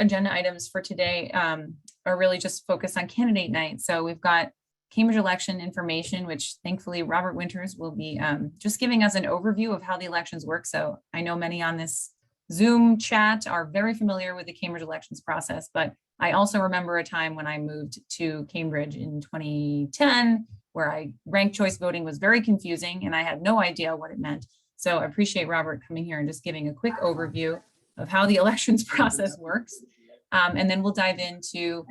agenda items for today are really just focused on candidate night. So we've got Cambridge election information, which thankfully Robert Winters will be just giving us an overview of how the elections work. So I know many on this Zoom chat are very familiar with the Cambridge elections process, but I also remember a time when I moved to Cambridge in 2010, where ranked choice voting was very confusing and I had no idea what it meant. So I appreciate Robert coming here and just giving a quick overview of how the elections process works. And then we'll dive into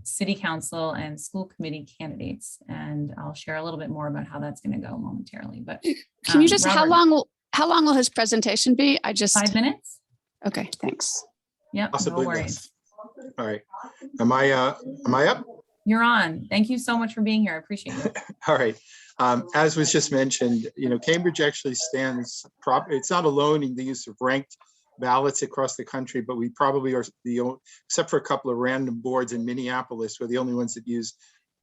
city council and school committee candidates. And I'll share a little bit more about how that's going to go momentarily. But can you just, Robert, how long will his presentation be? 5 minutes. Okay, thanks. Yep, Possibly no worries. less. All right. Am I up? You're on. Thank you so much for being here. I appreciate it. All right. As was just mentioned, Cambridge actually stands it's not alone in the use of ranked ballots across the country, but we probably are except for a couple of random boards in Minneapolis, we're the only ones that use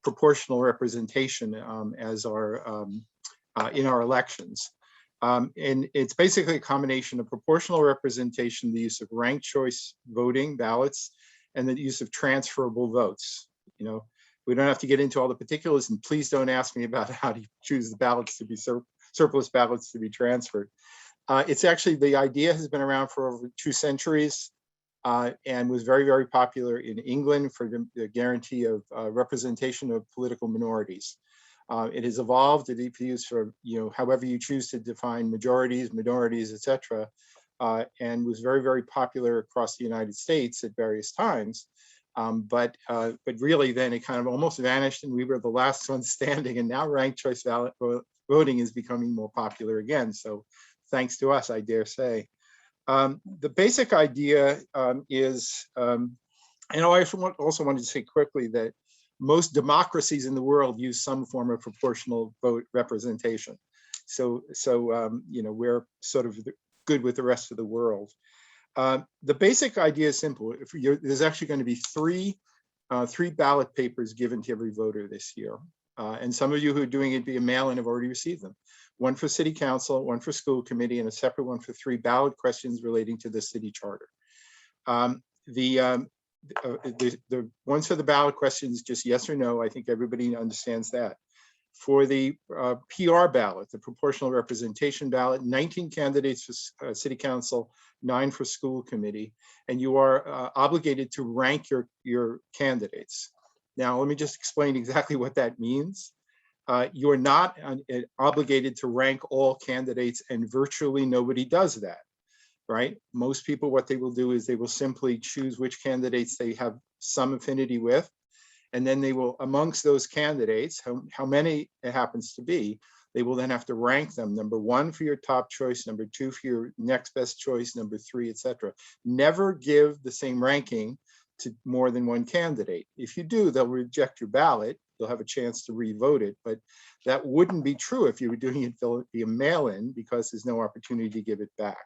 proportional representation as our in our elections. And it's basically a combination of proportional representation, the use of ranked choice voting ballots, and the use of transferable votes. We don't have to get into all the particulars, and please don't ask me about how to choose the ballots to be surplus ballots to be transferred. It's actually, the idea has been around for over 2 centuries and was very, very popular in England for the guarantee of representation of political minorities. It has evolved to be used for, however you choose to define majorities, minorities, etc., and was very, very popular across the United States at various times. But really then it kind of almost vanished and we were the last ones standing, and now ranked choice ballot voting is becoming more popular again. So thanks to us, I dare say. The basic idea is, and I also wanted to say quickly that most democracies in the world use some form of proportional vote representation. So we're sort of good with the rest of the world. The basic idea is simple. There's actually going to be three ballot papers given to every voter this year. And some of you who are doing it via mail-in have already received them. One for city council, one for school committee, and a separate one for 3 ballot questions relating to the city charter. The ones for the ballot questions, just yes or no, I think everybody understands that. For the PR ballot, the proportional representation ballot, 19 candidates for city council, 9 for school committee, and you are obligated to rank your candidates. Now, let me just explain exactly what that means. You are not obligated to rank all candidates, and virtually nobody does that, right? Most people, what they will do is they will simply choose which candidates they have some affinity with, and then they will, amongst those candidates, how many it happens to be, they will then have to rank them. Number 1 for your top choice, number 2 for your next best choice, number 3, etc. Never give the same ranking to more than one candidate. If you do, they'll reject your ballot. You'll have a chance to re-vote it, but that wouldn't be true if you were doing it via mail-in, because there's no opportunity to give it back,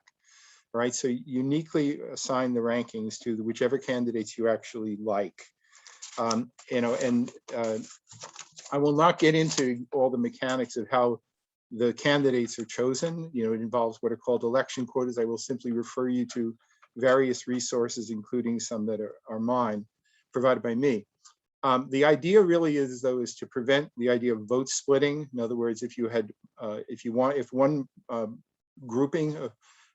right? So uniquely assign the rankings to whichever candidates you actually like. I will not get into all the mechanics of how the candidates are chosen. It involves what are called election quotas. I will simply refer you to various resources, including some that are mine, provided by me. The idea really is, though, is to prevent the idea of vote splitting. In other words, if one grouping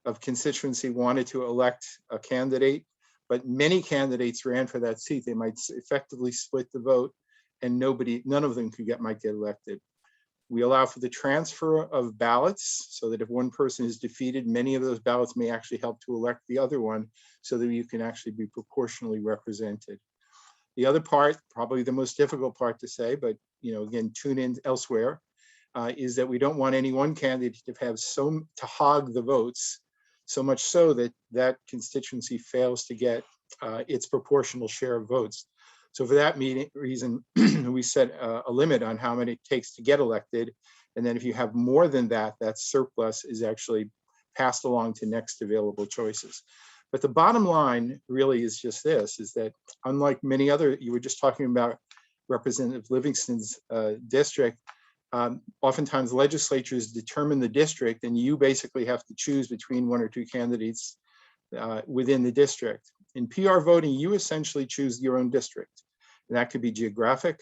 of constituency wanted to elect a candidate, but many candidates ran for that seat, they might effectively split the vote, and none of them might get elected. We allow for the transfer of ballots, so that if one person is defeated, many of those ballots may actually help to elect the other one, so that you can actually be proportionally represented. The other part, probably the most difficult part to say, but again, tune in elsewhere, is that we don't want any one candidate to hog the votes, so much so that that constituency fails to get its proportional share of votes. So for that reason, we set a limit on how many it takes to get elected. And then if you have more than that, that surplus is actually passed along to next available choices. But the bottom line really is just this, is that unlike many other, you were just talking about Representative Livingston's district, oftentimes legislatures determine the district, and you basically have to choose between 1 or 2 candidates within the district. In PR voting, you essentially choose your own district. And that could be geographic.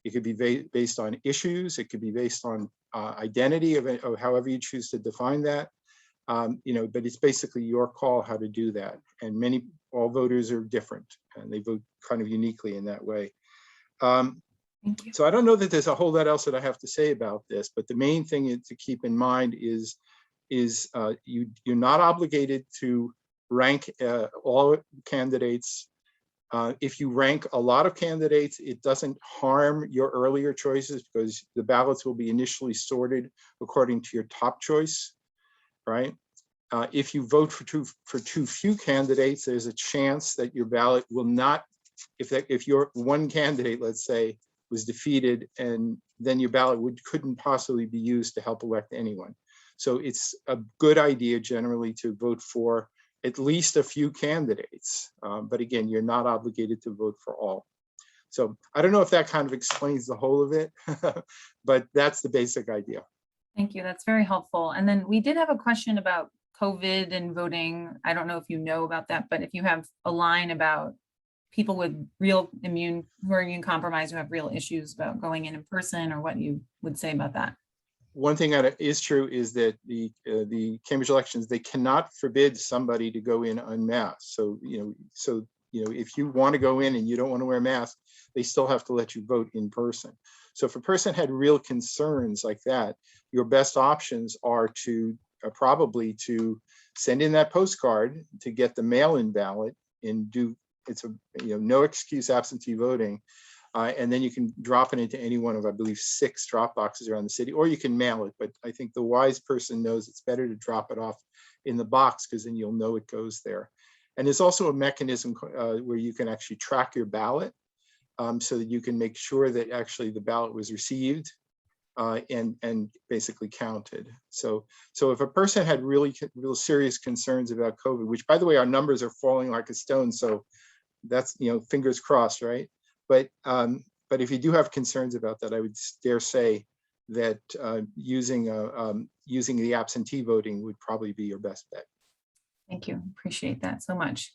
It could be based on issues. It could be based on identity of however you choose to define that. But it's basically your call how to do that. And all voters are different and they vote kind of uniquely in that way. Thank you. So I don't know that there's a whole lot else that I have to say about this, but the main thing to keep in mind is you're not obligated to rank all candidates. If you rank a lot of candidates, it doesn't harm your earlier choices because the ballots will be initially sorted according to your top choice, right? If you vote for too few candidates, there's a chance that your ballot will not, if your one candidate, let's say, was defeated, and then your ballot couldn't possibly be used to help elect anyone. So it's a good idea generally to vote for at least a few candidates. But again, you're not obligated to vote for all. So I don't know if that kind of explains the whole of it, but that's the basic idea. Thank you. That's very helpful. And then we did have a question about COVID and voting. I don't know if you know about that, but if you have a line about people with who are immune compromised, who have real issues about going in person, or what you would say about that. One thing that is true is that the Cambridge elections, they cannot forbid somebody to go in unmasked. So if you want to go in and you don't want to wear a mask, they still have to let you vote in person. So if a person had real concerns like that, your best options are to probably to send in that postcard to get the mail-in ballot and do no excuse absentee voting. And then you can drop it into any one of, I believe, 6 drop boxes around the city, or you can mail it. But I think the wise person knows it's better to drop it off in the box because then you'll know it goes there. And there's also a mechanism where you can actually track your ballot so that you can make sure that actually the ballot was received and basically counted. So if a person had real serious concerns about COVID, which by the way, our numbers are falling like a stone. So that's, fingers crossed, right? But if you do have concerns about that, I would dare say that using the absentee voting would probably be your best bet. Thank you. Appreciate that so much.